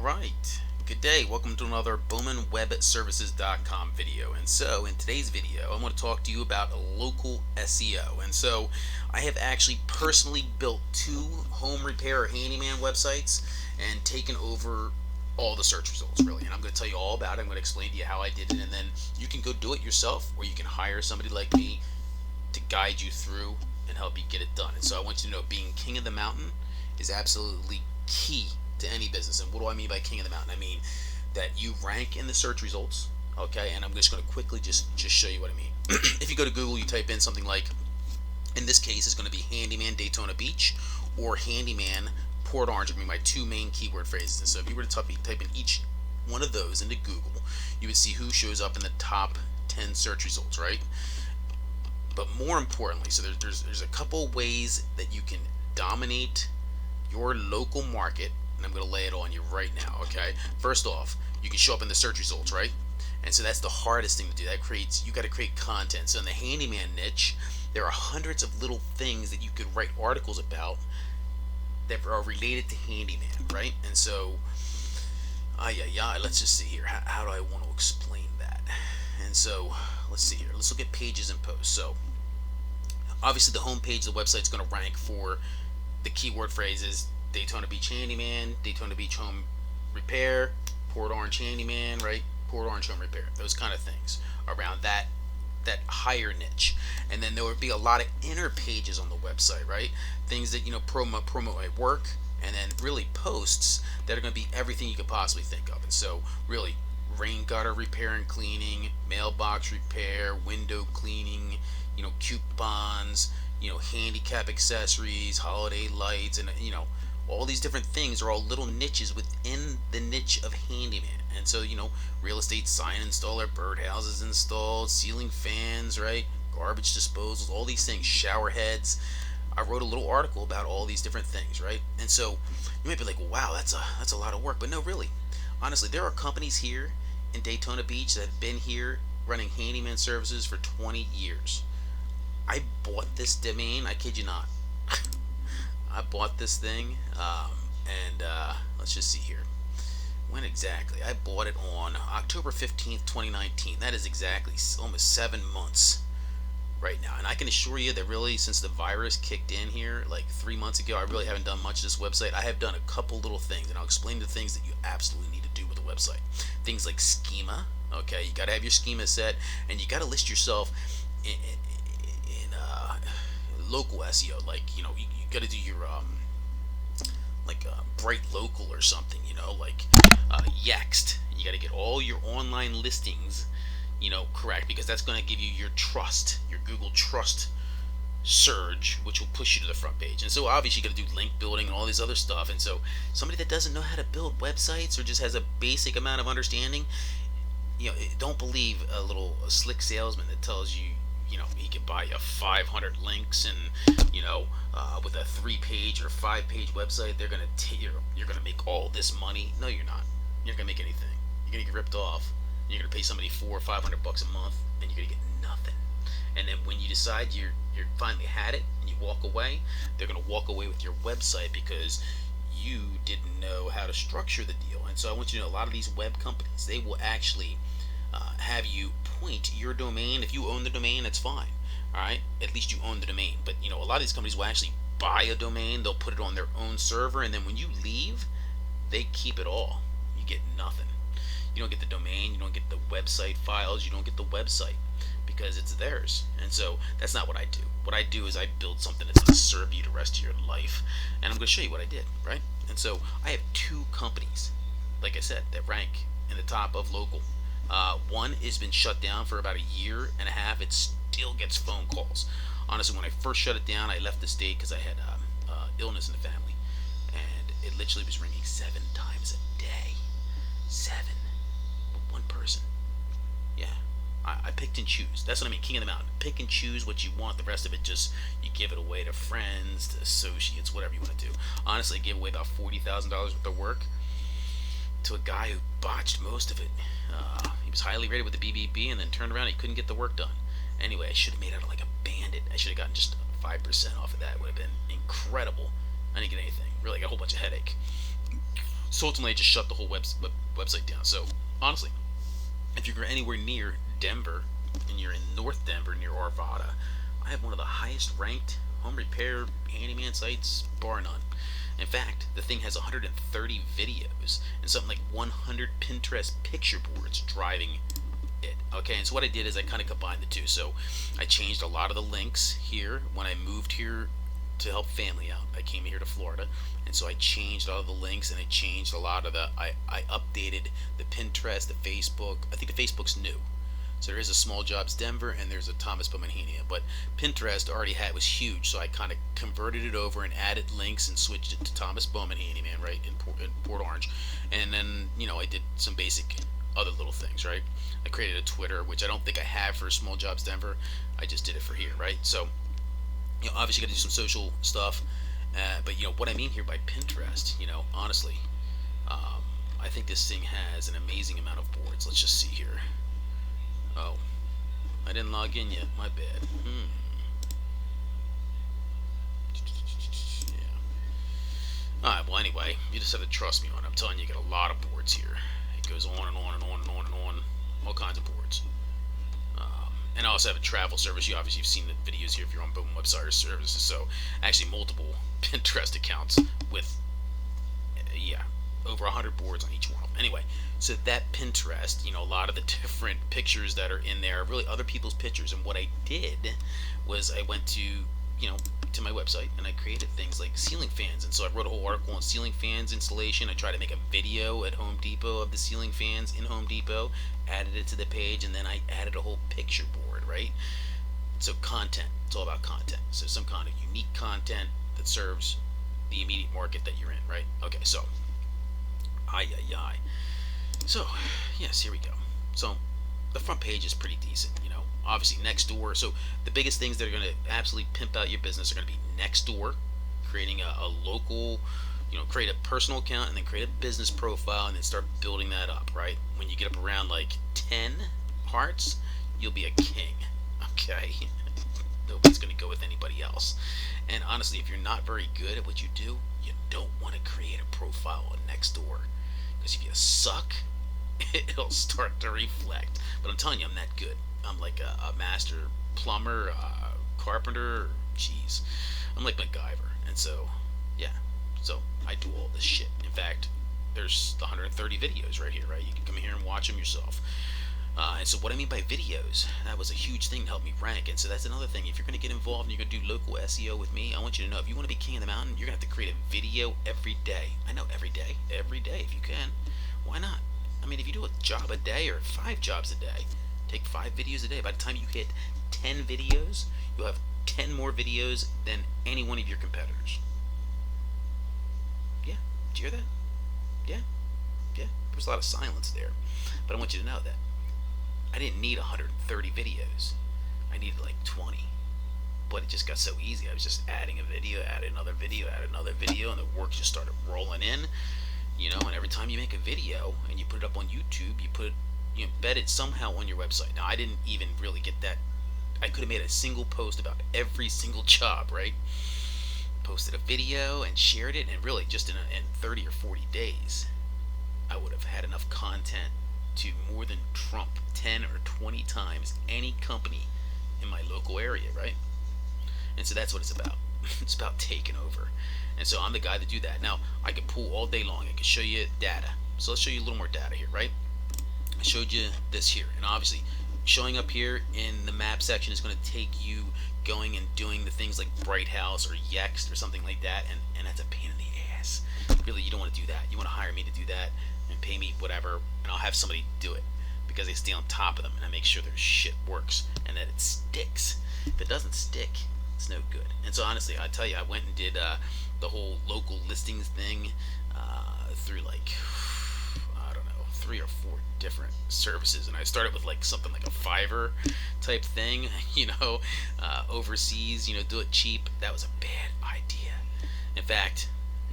Alright, good day. Welcome to another Bowman Web Services.com video. And so in today's video, I want to talk to you about local SEO. And so I have actually personally built two home repair or handyman websites and taken over all the search results, really. And I'm going to tell you all about it. I'm going to explain to you how I did it, and then you can go do it yourself, or you can hire somebody like me to guide you through and help you get it done. And so I want you to know being king of the mountain is absolutely key to any business. And what do I mean by king of the mountain? I mean that you rank in the search results, okay? And I'm just going to quickly just show you what I mean. If you go to Google, you type in something like, in this case, it's going to be handyman Daytona Beach or handyman Port Orange. Are my two main keyword phrases. And so if you were to type in each one of those into Google, you would see who shows up in the top 10 search results, right? But more importantly, so there's a couple ways that you can dominate your local market, and I'm going to lay it on you right now, okay? First off, you can show up in the search results, right? And so that's the hardest thing to do. You got to create content. So in the handyman niche, there are hundreds of little things that you could write articles about that are related to handyman, right? And so, let's just see here. How do I want to explain that? And so, let's see here. Let's look at pages and posts. So, obviously the home page of the website is going to rank for the keyword phrases Daytona Beach Handyman, Daytona Beach Home Repair, Port Orange Handyman, right? Port Orange Home Repair, those kind of things around that higher niche. And then there would be a lot of inner pages on the website, right? Things that, promote my work, and then really posts that are going to be everything you could possibly think of. And so really rain gutter repair and cleaning, mailbox repair, window cleaning, coupons, handicap accessories, holiday lights, and all these different things are all little niches within the niche of handyman. And so, real estate sign installer, birdhouses installed, ceiling fans, right? Garbage disposals, all these things, shower heads. I wrote a little article about all these different things, right? And so you might be like, wow, that's a lot of work. But no, really, honestly, there are companies here in Daytona Beach that have been here running handyman services for 20 years. I bought this domain, I kid you not. I bought this thing, and let's just see here. When exactly? I bought it on October 15th, 2019. That is exactly almost 7 months right now. And I can assure you that really since the virus kicked in here, like 3 months ago, I really haven't done much to this website. I have done a couple little things, and I'll explain the things that you absolutely need to do with the website. Things like schema, okay? You got to have your schema set, and you got to list yourself in local SEO, like you got to do your bright local or something, like Yext. You got to get all your online listings correct, because that's going to give you your trust, your Google trust surge, which will push you to the front page. And so obviously you got to do link building and all this other stuff. And so somebody that doesn't know how to build websites or just has a basic amount of understanding, don't believe a slick salesman that tells you he can buy you 500 links and with a 3-page or 5-page website you're gonna make all this money. No, you're not. You're not gonna make anything. You're gonna get ripped off. You're gonna pay somebody $400 or $500 a month, and you're gonna get nothing. And then when you decide you're finally had it and you walk away, they're gonna walk away with your website because you didn't know how to structure the deal. And so I want you to know a lot of these web companies, they will actually have you point your domain. If you own the domain, that's fine. All right, at least you own the domain. But a lot of these companies will actually buy a domain, they'll put it on their own server, and then when you leave, they keep it all. You get nothing. You don't get the domain, you don't get the website files, you don't get the website because it's theirs. And so that's not what I do. What I do is I build something that's going to serve you the rest of your life, and I'm going to show you what I did, right? And so I have two companies, like I said, that rank in the top of local. One has been shut down for about 1.5 years. It still gets phone calls. Honestly, when I first shut it down, I left the state because I had illness in the family, and it literally was ringing 7 times a day. 7 with one person. Yeah, I picked and choose. That's what I mean, king of the mountain. Pick and choose what you want. The rest of it, just you give it away to friends, to associates, whatever you want to do. Honestly, I gave away about $40,000 worth of work to a guy who botched most of it. He was highly rated with the BBB, and then turned around and he couldn't get the work done. Anyway, I should have made out like a bandit. I should have gotten just 5% off of that. It would have been incredible. I didn't get anything. Really got a whole bunch of headache. So ultimately, I just shut the whole website down. So honestly, if you're anywhere near Denver and you're in North Denver near Arvada, I have one of the highest ranked home repair handyman sites, bar none. In fact, the thing has 130 videos and something like 100 Pinterest picture boards driving it. Okay, and so what I did is I kind of combined the two. So I changed a lot of the links here when I moved here to help family out. I came here to Florida, and so I changed all of the links, and I changed a lot of the. I updated the Pinterest, the Facebook. I think the Facebook's new. So there is a Small Jobs Denver, and there's a Thomas Bowman Handyman. But Pinterest already was huge, so I kind of converted it over and added links and switched it to Thomas Bowman Handyman, right, in Port Orange. And then I did some basic other little things, right. I created a Twitter, which I don't think I have for Small Jobs Denver. I just did it for here, right. So obviously you got to do some social stuff, but what I mean here by Pinterest, honestly, I think this thing has an amazing amount of boards. Let's just see here. Oh, I didn't log in yet. My bad. Yeah. All right. Well, anyway, you just have to trust me on it. I'm telling you, you get a lot of boards here. It goes on and on and on and on and on. All kinds of boards. And I also have a travel service. Obviously you've seen the videos here if you're on Bowman Web Services. So actually multiple Pinterest accounts with over 100 boards on each one of them. Anyway, so that Pinterest, a lot of the different pictures that are in there are really other people's pictures. And what I did was I went to to my website and I created things like ceiling fans. And so I wrote a whole article on ceiling fans installation. I tried to make a video at Home Depot of the ceiling fans in Home Depot, added it to the page, and then I added a whole picture board, right? So content, it's all about content. So some kind of unique content that serves the immediate market that you're in, right? Okay, so so yes, here we go. So the front page is pretty decent, obviously next door. So the biggest things that are going to absolutely pimp out your business are going to be next door, creating a local, create a personal account and then create a business profile and then start building that up, right? When you get up around like 10 hearts, you'll be a king. Okay. Nobody's going to go with anybody else. And honestly, if you're not very good at what you do, you don't want to create a profile on next door, because if you suck, it'll start to reflect. But I'm telling you, I'm that good. I'm like a master plumber, carpenter. Jeez, I'm like MacGyver. And so so I do all this shit. In fact, there's 130 videos right here, right? You can come here and watch them yourself. And so what I mean by videos, that was a huge thing to help me rank. And so that's another thing. If you're going to get involved and you're going to do local SEO with me, I want you to know, if you want to be king of the mountain, you're going to have to create a video every day. I know, every day if you can. Why not? I mean, if you do a job a day or 5 jobs a day, take 5 videos a day. By the time you hit 10 videos, you'll have 10 more videos than any one of your competitors. Yeah, did you hear that? Yeah. There was a lot of silence there. But I want you to know that I didn't need 130 videos. I needed like 20. But it just got so easy. I was just adding a video, adding another video, and the work just started rolling in. And every time you make a video and you put it up on YouTube, you embed it somehow on your website. Now, I didn't even really get that. I could have made a single post about every single job, right? Posted a video and shared it, and really just in 30 or 40 days, I would have had enough content to more than trump 10 or 20 times any company in my local area, right? And so that's what it's about. It's about taking over. And so I'm the guy to do that. Now, I can pull all day long. I can show you data. So let's show you a little more data here, right? I showed you this here. And obviously, showing up here in the map section is going to take you going and doing the things like Bright House or Yext or something like that. And that's a pain in the ass. Really, you don't want to do that. You want to hire me to do that and pay me whatever, and I'll have somebody do it, because I stay on top of them and I make sure their shit works and that it sticks. If it doesn't stick, it's no good. And so honestly, I tell you, I went and did the whole local listings thing through like, I don't know, 3 or 4 different services. And I started with like something like a Fiverr type thing, overseas, do it cheap. That was a bad idea. In fact,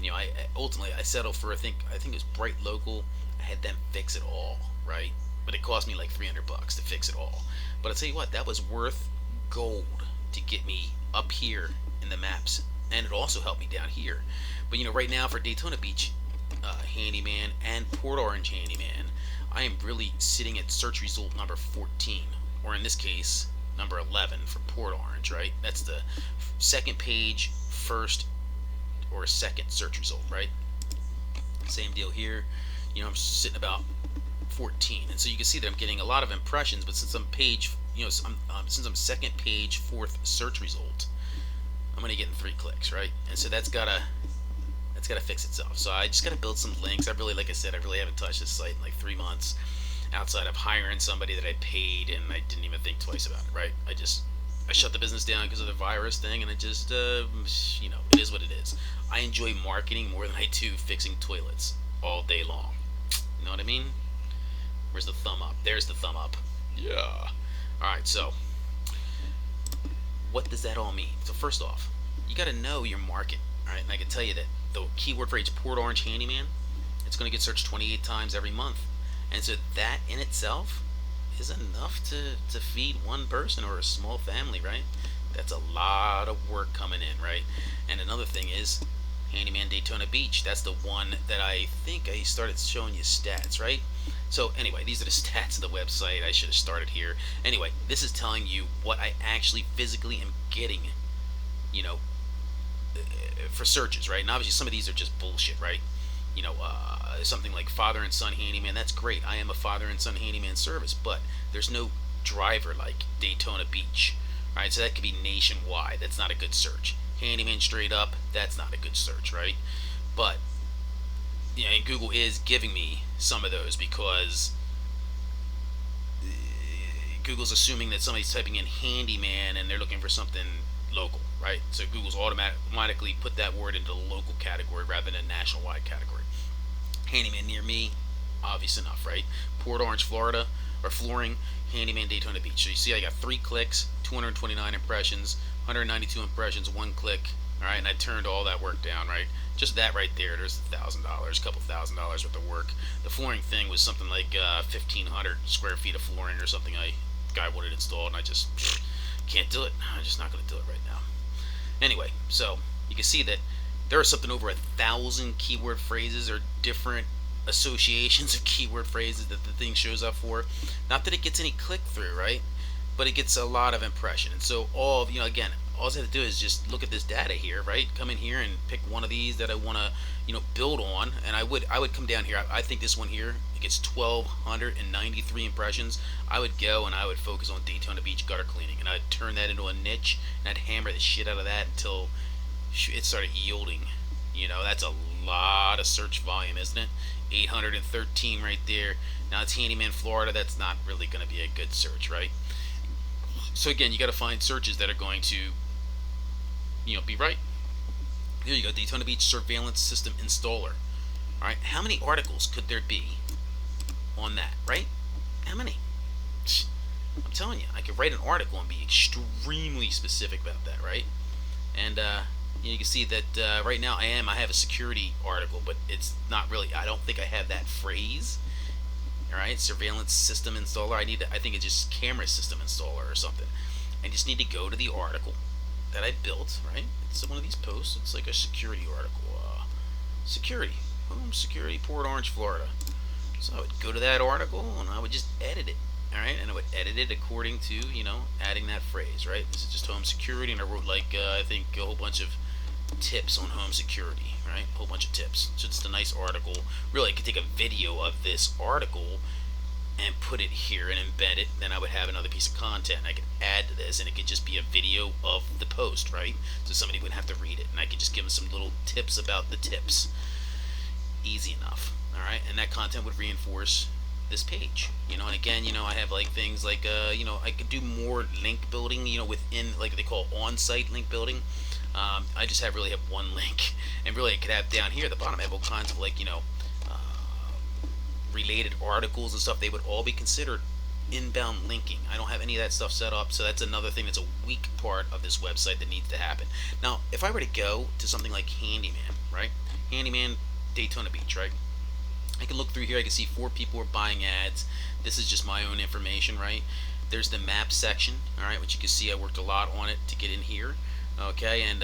I ultimately settled for I think it was Bright Local. I had them fix it all, right? But it cost me like $300 to fix it all. But I'll tell you what, that was worth gold to get me up here in the maps, and it also helped me down here. But right now for Daytona Beach Handyman and Port Orange Handyman, I am really sitting at search result number 14, or in this case, number 11 for Port Orange, right? That's the second page, first or second search result, right? Same deal here. I'm sitting about 14, and so you can see that I'm getting a lot of impressions. But since I'm since I'm second page, fourth search result, I'm only getting 3 clicks, right? And so that's gotta fix itself. So I just gotta build some links. Like I said, I really haven't touched this site in like 3 months, outside of hiring somebody that I paid, and I didn't even think twice about it, right? I shut the business down because of the virus thing, and it just, it is what it is. I enjoy marketing more than I do fixing toilets all day long. You know what I mean? Where's the thumb up? There's the thumb up. Yeah. Alright, so what does that all mean? So first off, you got to know your market. Alright, and I can tell you that the keyword phrase Port Orange Handyman, it's going to get searched 28 times every month. And so that in itself is enough to feed one person or a small family, right? That's a lot of work coming in, right? And another thing is Handyman Daytona Beach. That's the one that I think I started showing you stats, right? So anyway, these are the stats of the website. I should have started here. Anyway, this is telling you what I actually physically am getting, for searches, right? And obviously some of these are just bullshit, right? Something like father and son handyman, that's great. I am a father and son handyman service, but there's no driver like Daytona Beach, right? So that could be nationwide. That's not a good search. Handyman straight up, that's not a good search, right? But and Google is giving me some of those because Google's assuming that somebody's typing in handyman and they're looking for something local, right? So Google's automatically put that word into the local category rather than nationwide category. Handyman near me, obvious enough, right? Port Orange, Florida, or flooring, Handyman Daytona Beach. So you see I got 3 clicks, 229 impressions, 192 impressions, 1 click. All right, and I turned all that work down, right? Just that right there, there's $1,000, a couple $1,000 worth of work. The flooring thing was something like 1,500 square feet of flooring or something. Guy wanted installed, and I just can't do it. I'm just not going to do it right now. Anyway, so you can see that there are something over 1,000 keyword phrases or different associations of keyword phrases that the thing shows up for. Not that it gets any click through, right? But it gets a lot of impression. And so all again, all I have to do is just look at this data here, right? Come in here and pick one of these that I want to, build on, and I would come down here. I think this one here, it gets 1,293 impressions. I would go and I would focus on Daytona Beach gutter cleaning, and I'd turn that into a niche, and I'd hammer the shit out of that until it started yielding. That's a lot of search volume, isn't it? 813 right there. Now it's Handyman Florida. That's not really going to be a good search, right? So again, you got to find searches that are going to, be right. Here you go, Daytona Beach Surveillance System Installer. All right, how many articles could there be on that, right? How many? I'm telling you, I could write an article and be extremely specific about that, right? And you can see that right now I have a security article, but it's not really. I don't think I have that phrase. All right, surveillance system installer. I think it's just camera system installer or something. I just need to go to the article that I built. Right, it's one of these posts. It's like a security article. Security, home security, Port Orange, Florida. So I would go to that article and I would just edit it. All right, and I would edit it according to adding that phrase. Right, this is just home security, and I wrote like I think a whole bunch of tips on home security, right? A whole bunch of tips. So it's a nice article. Really, I could take a video of this article and put it here and embed it. Then I would have another piece of content. I could add to this, and it could just be a video of the post, right? So somebody wouldn't have to read it, and I could just give them some little tips about the tips. Easy enough, all right? And that content would reinforce this page, and again, I have like things like, I could do more link building, within, like they call on-site link building. I just really have one link, and really I could have down here at the bottom, I have all kinds of like, related articles and stuff. They would all be considered inbound linking. I don't have any of that stuff set up, so that's another thing that's a weak part of this website that needs to happen. Now, if I were to go to something like Handyman, right? Handyman Daytona Beach, right? I can look through here. I can see 4 people are buying ads. This is just my own information, right? There's the map section, all right, which you can see I worked a lot on it to get in here. Okay, and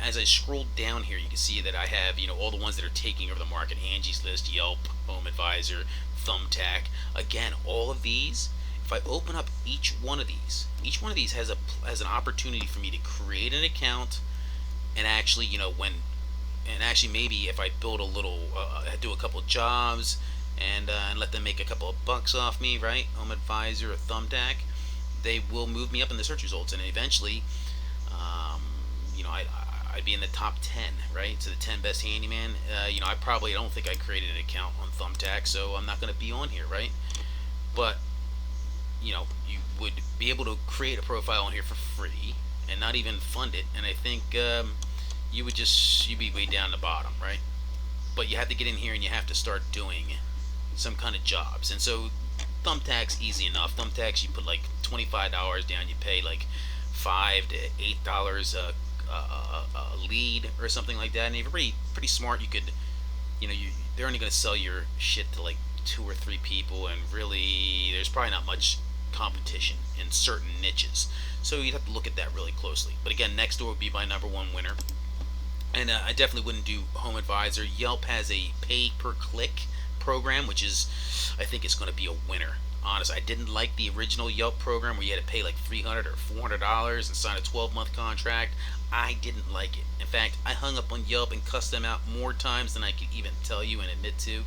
as I scroll down here, you can see that I have, all the ones that are taking over the market: Angie's List, Yelp, Home Advisor, Thumbtack. Again, all of these, if I open up each one of these has an opportunity for me to create an account, and actually, actually maybe if I build a little, do a couple jobs, and let them make a couple of bucks off me, right? Home Advisor or Thumbtack, they will move me up in the search results, and eventually, um, I'd be in the top 10, right? So the 10 best handyman. I probably don't think I created an account on Thumbtack, so I'm not going to be on here, right? But you would be able to create a profile on here for free and not even fund it, and I think you'd be way down the bottom, right? But you have to get in here and you have to start doing some kind of jobs. And so Thumbtack's easy enough. Thumbtacks, you put like $25 down, you pay like $5 to $8 a lead or something like that. And if you're pretty smart, you could, they're only going to sell your shit to like 2 or 3 people, and really there's probably not much competition in certain niches. So you'd have to look at that really closely. But again, Nextdoor would be my #1 winner. And I definitely wouldn't do Home Advisor. Yelp has a pay per click program, which is, I think it's going to be a winner. Honestly, I didn't like the original Yelp program where you had to pay like $300 or $400 and sign a 12-month contract. I didn't like it. In fact, I hung up on Yelp and cussed them out more times than I could even tell you and admit to.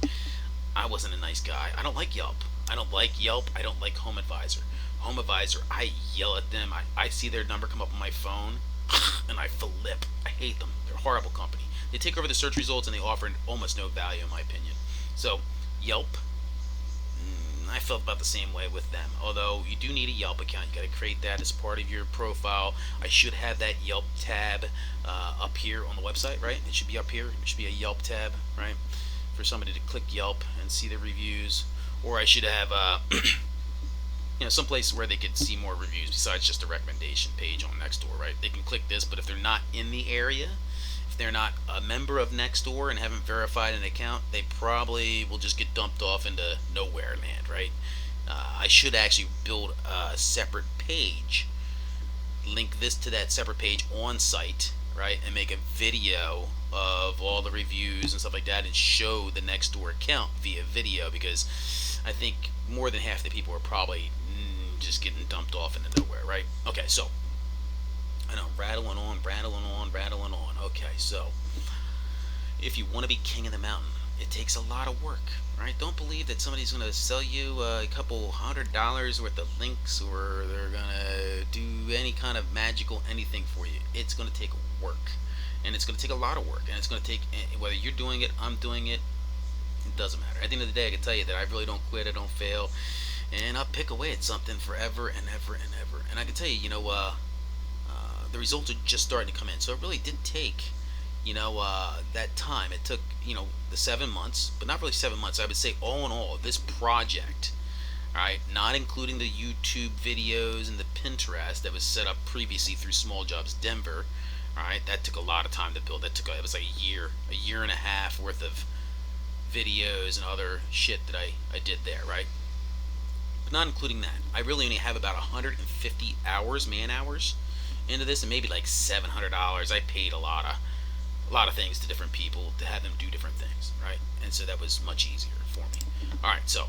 I wasn't a nice guy. I don't like Yelp. I don't like Yelp. I don't like Home Advisor. Home Advisor, I yell at them. I see their number come up on my phone, and I flip. I hate them. They're a horrible company. They take over the search results, and they offer almost no value, in my opinion. So, Yelp, I felt about the same way with them. Although, you do need a Yelp account. You got to create that as part of your profile. I should have that Yelp tab up here on the website, right? It should be up here. It should be a Yelp tab, right? For somebody to click Yelp and see the reviews. Or I should have some place where they could see more reviews besides just a recommendation page on Nextdoor, right? They can click this, but if they're not in the area, if they're not a member of Nextdoor and haven't verified an account, they probably will just get dumped off into nowhere land, right? I should actually build a separate page, link this to that separate page on site, right, and make a video of all the reviews and stuff like that, and show the Nextdoor account via video, because I think more than half the people are probably just getting dumped off into nowhere, right? Okay, so I know, rattling on. Okay, so if you want to be king of the mountain, it takes a lot of work, right? Don't believe that somebody's going to sell you a couple $100 worth of links, or they're going to do any kind of magical anything for you. It's going to take work, and it's going to take a lot of work, and it's going to take, whether you're doing it, I'm doing it, it doesn't matter. At the end of the day, I can tell you that I really don't quit, I don't fail, and I'll pick away at something forever and ever and ever. And I can tell you, the results are just starting to come in. So it really did take, that time. It took, the 7 months, but not really 7 months. I would say all in all, this project, all right, not including the YouTube videos and the Pinterest that was set up previously through Small Jobs Denver, all right, that took a lot of time to build. It was like a year and a half worth of videos and other shit that I did there, right? But not including that, I really only have about 150 hours, man hours, into this, and maybe like $700. I paid a lot of things to different people to have them do different things, right? And so that was much easier for me. All right, so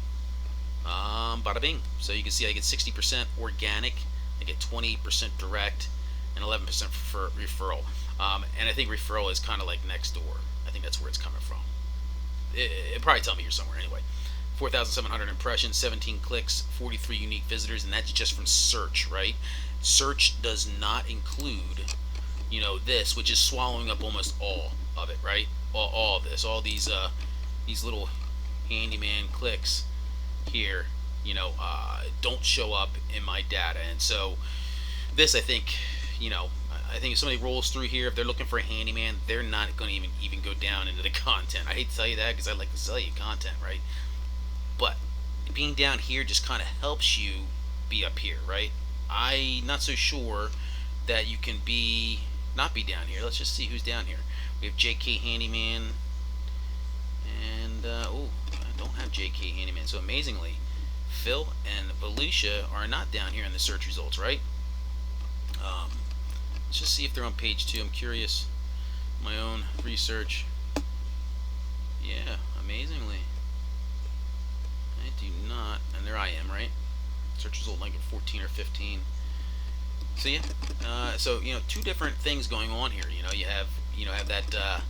bada bing. So you can see I get 60% organic, I get 20% direct, and 11% for referral. And I think referral is kind of like Nextdoor. I think that's where it's coming from. It'll probably tell me here somewhere anyway. 4,700 impressions, 17 clicks, 43 unique visitors, and that's just from search, right? Search does not include, this, which is swallowing up almost all of it, right? All of this, all these little handyman clicks here, don't show up in my data. And so this, I think, if somebody rolls through here, if they're looking for a handyman, they're not going to even go down into the content. I hate to tell you that because I like to sell you content, right? But being down here just kind of helps you be up here, right? I'm not so sure that you can not be down here. Let's just see who's down here. We have JK Handyman, and I don't have JK Handyman. So amazingly, Phil and Volusia are not down here in the search results, right? Let's just see if they're on page 2. I'm curious. my own research. Yeah, amazingly, I do not. And there I am, right? Search result like at 14 or 15. So yeah, so two different things going on here. You have that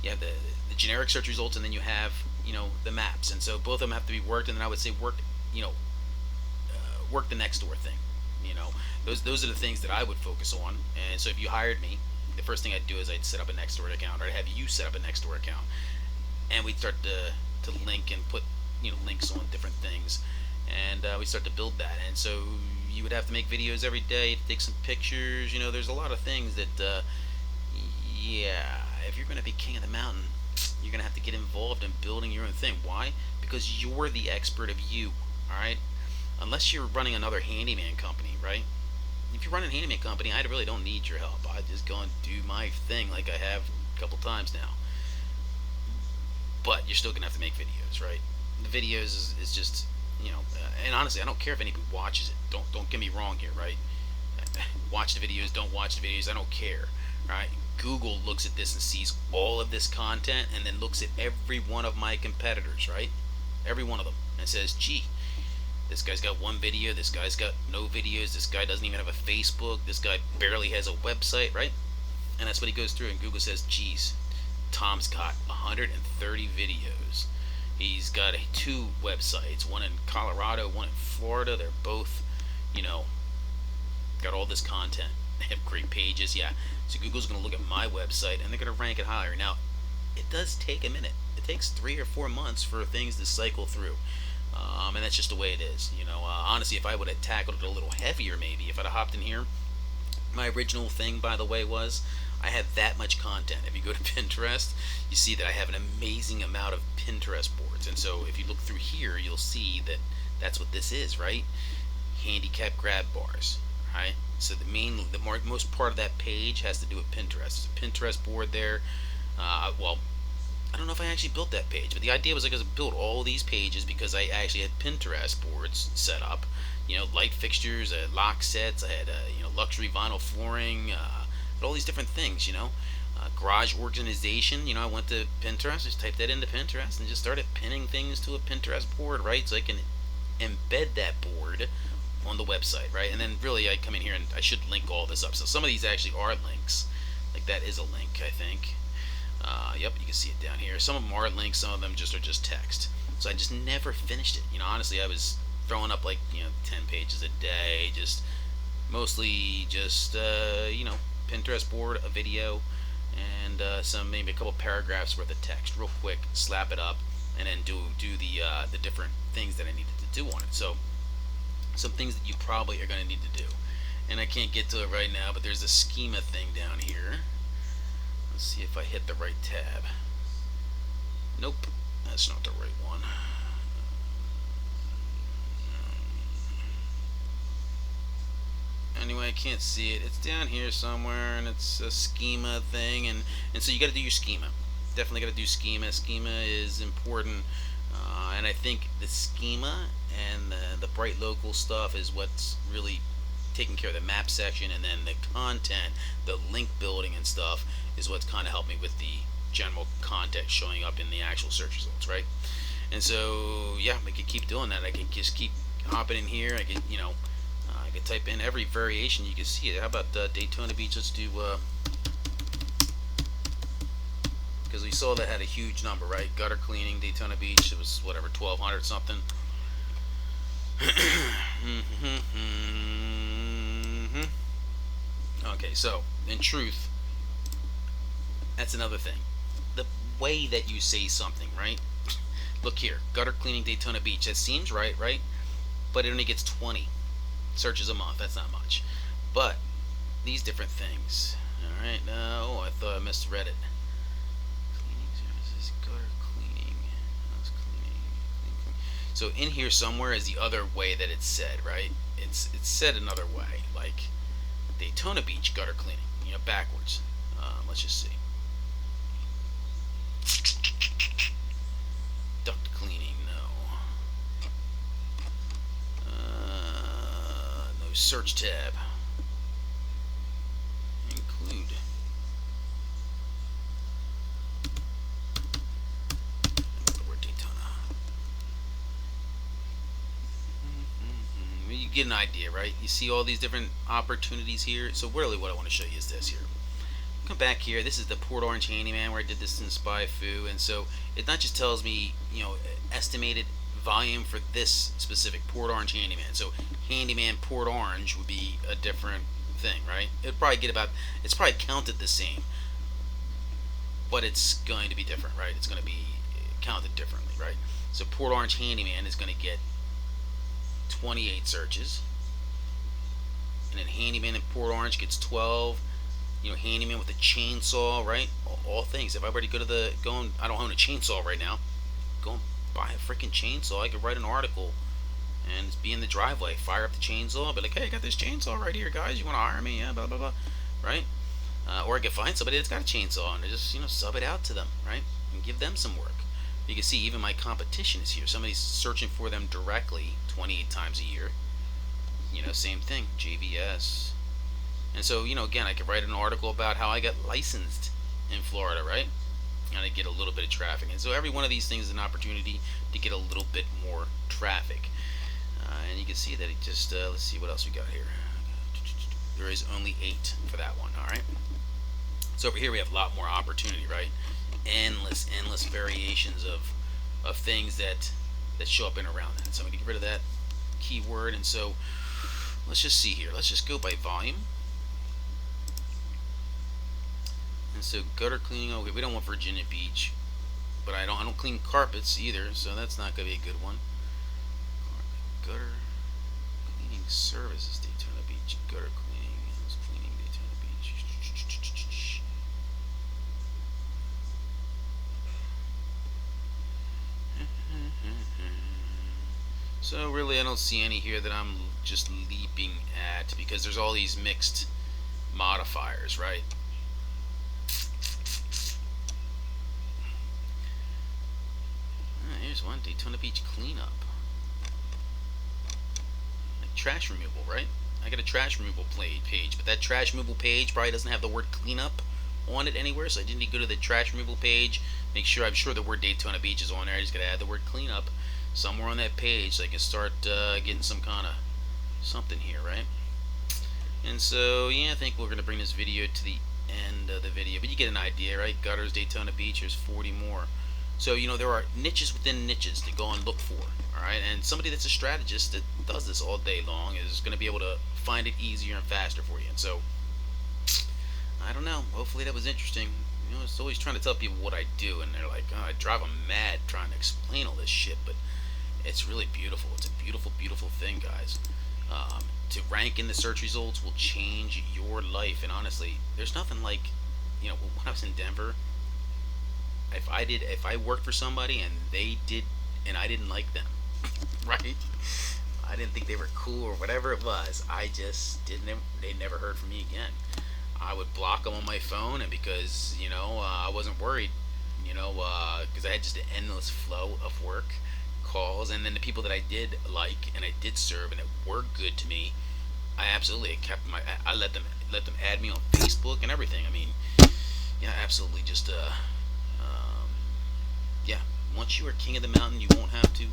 you have the generic search results, and then you have the maps, and so both of them have to be worked. And then I would say work the next door thing. You know, those are the things that I would focus on. And so if you hired me, the first thing I'd do is I'd set up a next door account, or I'd have you set up a next door account, and we'd start to link and put links on different things, and we start to build that. And so you would have to make videos every day, take some pictures. There's a lot of things that yeah, if you're going to be king of the mountain, you're going to have to get involved in building your own thing. Why? Because you're the expert of you. All right, unless you're running another handyman company, right? If you run a handyman company, I really don't need your help. I just go and do my thing like I have a couple times now. But you're still gonna have to make videos, right? The videos is just and honestly, I don't care if anybody watches it. Don't get me wrong here, right? Watch the videos, don't watch the videos. I don't care, right? Google looks at this and sees all of this content, and then looks at every one of my competitors, right? Every one of them, and says, "Gee, this guy's got one video. This guy's got no videos. This guy doesn't even have a Facebook. This guy barely has a website, right?" And that's what he goes through, and Google says, "Geez, Tom's got 130 videos. He's got two websites, one in Colorado, one in Florida. They're both, got all this content. They have great pages." Yeah. So Google's going to look at my website, and they're going to rank it higher. Now, it does take a minute. It takes 3 or 4 months for things to cycle through. And that's just the way it is. Honestly, if I would have tackled it a little heavier, maybe, if I'd have hopped in here, my original thing, by the way, was I have that much content. If you go to Pinterest, you see that I have an amazing amount of Pinterest boards. And so if you look through here, you'll see that that's what this is, right? Handicap grab bars, right? So the most part of that page has to do with Pinterest. There's a Pinterest board there. Well, I don't know if I actually built that page, but the idea was I could build all these pages because I actually had Pinterest boards set up. Light fixtures, lock sets. I had luxury vinyl flooring, all these different things. Garage organization. I went to Pinterest, just typed that into Pinterest, and just started pinning things to a Pinterest board, right? So I can embed that board on the website, right? And then really I come in here and I should link all this up. So some of these actually are links. Like that is a link, I think. Yep, you can see it down here. Some of them are links, some of them are just text. So I just never finished it. Honestly, I was throwing up like 10 pages a day, just mostly just Pinterest board, a video, and maybe a couple paragraphs worth of text, real quick, slap it up, and then do the different things that I needed to do on it. So some things that you probably are going to need to do, and I can't get to it right now, but there's a schema thing down here. Let's see if I hit the right tab. Nope, that's not the right one. Anyway, I can't see it. It's down here somewhere, and it's a schema thing, and so you got to do your schema. Definitely got to do schema. Schema is important, and I think the schema and the bright local stuff is what's really taking care of the map section, and then the content, the link building and stuff is what's kind of helped me with the general content showing up in the actual search results, right? And so yeah, I could keep doing that. I could just keep hopping in here. I could I could type in every variation you can see it. How about Daytona Beach? Let's do because we saw that had a huge number, right? Gutter cleaning, Daytona Beach. It was whatever, 1,200 something. Okay, so in truth, that's another thing. The way that you say something, right? Look here, gutter cleaning, Daytona Beach. That seems right? But it only gets 20 searches a month. That's not much. But these different things. All right. Oh, I thought I misread it. Cleaning services, gutter cleaning. House cleaning. So in here somewhere is the other way that it's said, right? It's said another way, like Daytona Beach gutter cleaning. Backwards. Let's just see. Duct cleaning, no. No search tab. Include. you get an idea, right? You see all these different opportunities here. So really what I want to show you is this here. Come back here. This is the Port Orange Handyman where I did this in Spy Foo, and so it not just tells me, estimated volume for this specific Port Orange Handyman. So Handyman Port Orange would be a different thing, right? It's probably counted the same, but it's going to be different, right? It's going to be counted differently, right? So Port Orange Handyman is going to get 28 searches, and then Handyman in Port Orange gets 12. Handyman with a chainsaw, right? All things. If I were to I don't own a chainsaw right now, go and buy a freaking chainsaw. I could write an article and be in the driveway, fire up the chainsaw, be like, hey, I got this chainsaw right here, guys. You want to hire me? Yeah, blah blah blah, right? Or I could find somebody that's got a chainsaw and just sub it out to them, right, and give them some work. You can see even my competition is here. Somebody's searching for them directly 28 times a year. Same thing, JVS. And so, again, I could write an article about how I got licensed in Florida, right? And I get a little bit of traffic. And so every one of these things is an opportunity to get a little bit more traffic. And you can see that it just, let's see what else we got here. There is only 8 for that one, all right? So over here we have a lot more opportunity, right? Endless variations of things that show up in around that. So I'm going to get rid of that keyword. And so let's just see here. Let's just go by volume. And so gutter cleaning, okay, we don't want Virginia Beach, but I don't clean carpets either, so that's not going to be a good one. Gutter cleaning services, Daytona Beach, gutter cleaning, Daytona Beach. So really I don't see any here that I'm just leaping at, because there's all these mixed modifiers, right? Here's one, Daytona Beach cleanup. Like trash removal, right? I got a trash removal page, but that trash removal page probably doesn't have the word cleanup on it anywhere, so I didn't need to go to the trash removal page. I'm sure the word Daytona Beach is on there. I just gotta add the word cleanup somewhere on that page so I can start getting some kind of something here, right? And so, yeah, I think we're gonna bring this video to the end of the video, but you get an idea, right? Gutters, Daytona Beach, there's 40 more. So, there are niches within niches to go and look for, alright? And somebody that's a strategist that does this all day long is going to be able to find it easier and faster for you. And so, I don't know. Hopefully that was interesting. It's always trying to tell people what I do, and they're like, oh, I drive them mad trying to explain all this shit, but it's really beautiful. It's a beautiful, beautiful thing, guys. To rank in the search results will change your life, and honestly, there's nothing like, when I was in Denver, if I worked for somebody and they did, and I didn't like them, right? I didn't think they were cool or whatever it was. I just didn't. They never heard from me again. I would block them on my phone, and because I wasn't worried, because I had just an endless flow of work, calls, and then the people that I did like and I did serve and that were good to me, I absolutely kept I let them add me on Facebook and everything. I mean, yeah, absolutely just yeah, once you are king of the mountain, you won't have to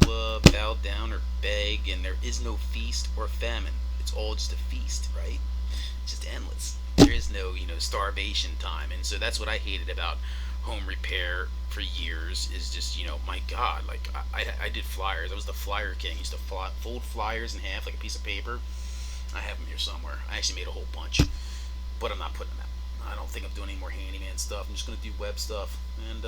bow down or beg, and there is no feast or famine. It's all just a feast, right? It's just endless. There is no, starvation time. And so that's what I hated about home repair for years, is just, my God, like, I did flyers. I was the flyer king. I used to fold flyers in half like a piece of paper. I have them here somewhere. I actually made a whole bunch, but I'm not putting them out. I don't think I'm doing any more handyman stuff. I'm just going to do web stuff. And,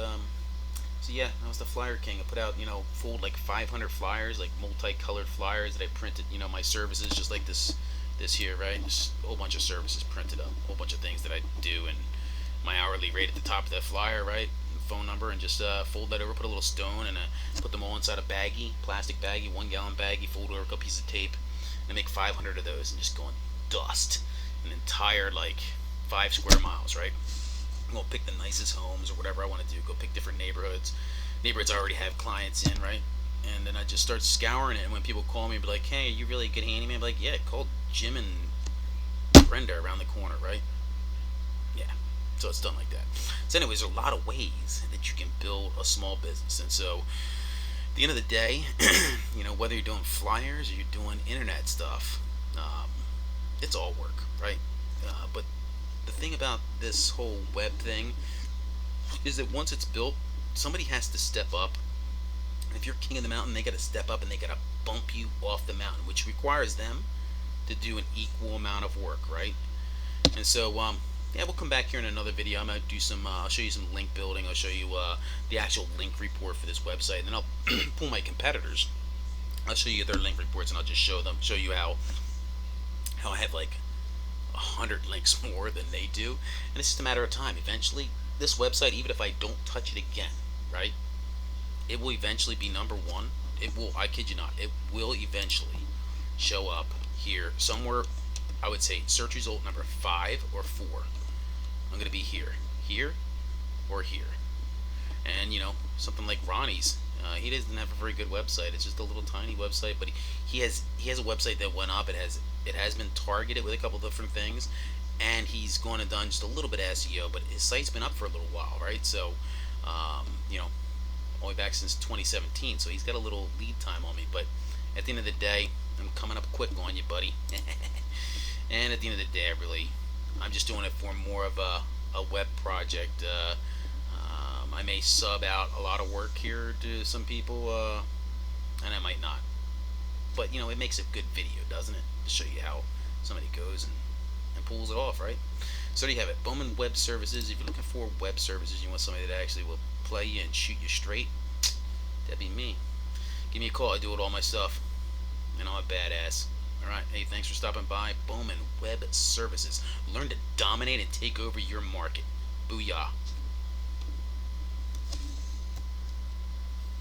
so yeah, I was the flyer king. I put out, fold like 500 flyers, like multicolored flyers that I printed, my services, just like this here, right? Just a whole bunch of services printed up, a whole bunch of things that I do, and my hourly rate at the top of that flyer, right? Phone number, and just fold that over, put a little stone, and put them all inside a baggie, plastic baggie, 1 gallon baggie, fold over a couple pieces of tape, and I make 500 of those, and just go and dust an entire, like, 5 square miles, right? Go pick the nicest homes or whatever I want to do. Go pick different neighborhoods I already have clients in, right? And then I just start scouring it. And when people call me and be like, hey, are you really a good handyman? I'm like, yeah, call Jim and Brenda around the corner, right? Yeah, so it's done like that. So anyways, there are a lot of ways that you can build a small business. And so the end of the day, whether you're doing flyers or you're doing internet stuff, it's all work, right? But the thing about this whole web thing is that once it's built, somebody has to step up. And if you're king of the mountain, they got to step up and they got to bump you off the mountain, which requires them to do an equal amount of work, right? And so, yeah, we'll come back here in another video. I'm gonna do some. I'll show you some link building. I'll show you the actual link report for this website, and then I'll pull my competitors. I'll show you their link reports, and I'll just show you how I have like 100 links more than they do, and it's just a matter of time. Eventually, this website, even if I don't touch it again, right, it will eventually be number one. It will. I kid you not. It will eventually show up here somewhere. I would say search result number 5 or 4. I'm going to be here, or here. And something like Ronnie's, he doesn't have a very good website. It's just a little tiny website, but he has a website that went up. It has been targeted with a couple different things, and he's gone and done just a little bit of SEO. But his site's been up for a little while, right? So, only back since 2017. So he's got a little lead time on me. But at the end of the day, I'm coming up quick on you, buddy. And at the end of the day, I'm just doing it for more of a web project. I may sub out a lot of work here to some people, and I might not. But it makes a good video, doesn't it? To show you how somebody goes and pulls it off, right? So there you have it. Bowman Web Services. If you're looking for web services, you want somebody that actually will play you and shoot you straight, that'd be me. Give me a call. I do it all myself, and I'm a badass. Alright, hey, thanks for stopping by. Bowman Web Services. Learn to dominate and take over your market. Booyah.